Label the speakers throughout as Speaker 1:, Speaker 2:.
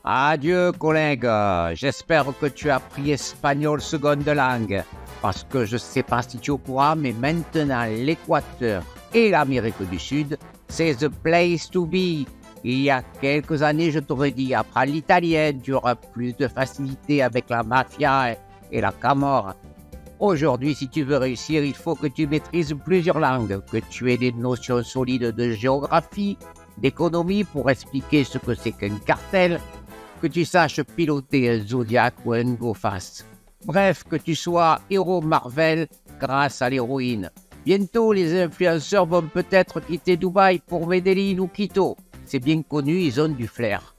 Speaker 1: Adieu, collègue. J'espère que tu as appris espagnol seconde langue. Parce que je ne sais pas si tu es au courant, mais maintenant, l'Équateur et l'Amérique du Sud, c'est the place to be. Il y a quelques années, je t'aurais dit, apprends l'italien, tu auras plus de facilité avec la mafia et la camorra. Aujourd'hui, si tu veux réussir, il faut que tu maîtrises plusieurs langues, que tu aies des notions solides de géographie, d'économie pour expliquer ce que c'est qu'un cartel, que tu saches piloter un Zodiac ou un GoFast. Bref, que tu sois héros Marvel grâce à l'héroïne. Bientôt, les influenceurs vont peut-être quitter Dubaï pour Medellin ou Quito. C'est bien connu, ils ont du flair.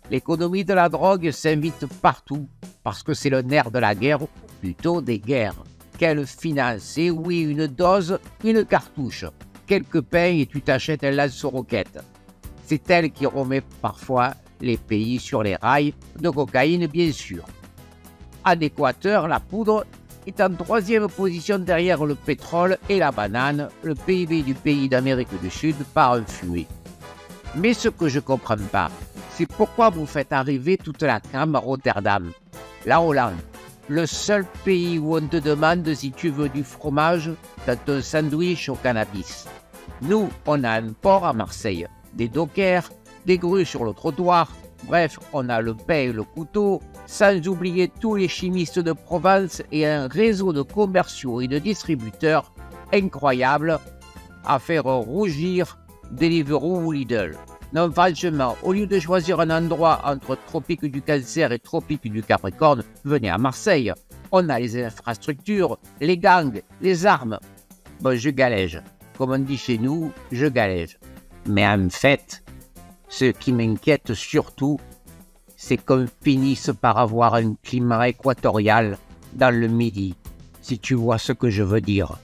Speaker 1: L'économie de la drogue s'invite partout parce que c'est le nerf de la guerre, ou plutôt des guerres. Quelle finance? Et oui, une dose, une cartouche. Quelques pains et tu t'achètes un lance-roquette. C'est elle qui remet parfois les pays sur les rails, de cocaïne bien sûr. En Équateur, la poudre est en troisième position derrière le pétrole et la banane, le PIB du pays d'Amérique du Sud part en fumée. Mais ce que je ne comprends pas, c'est pourquoi vous faites arriver toute la crème à Rotterdam, la Hollande, le seul pays où on te demande si tu veux du fromage dans ton sandwich au cannabis. Nous, on a un port à Marseille, des dockers, des grues sur le trottoir, bref, on a le pain et le couteau, sans oublier tous les chimistes de Provence et un réseau de commerciaux et de distributeurs incroyable à faire rougir Deliveroo ou Lidl. Non, franchement, au lieu de choisir un endroit entre Tropique du Cancer et Tropique du Capricorne, venez à Marseille. On a les infrastructures, les gangs, les armes. Bon, je galège. Comme on dit chez nous, je galège. Mais en fait, ce qui m'inquiète surtout, c'est qu'on finisse par avoir un climat équatorial dans le Midi, si tu vois ce que je veux dire.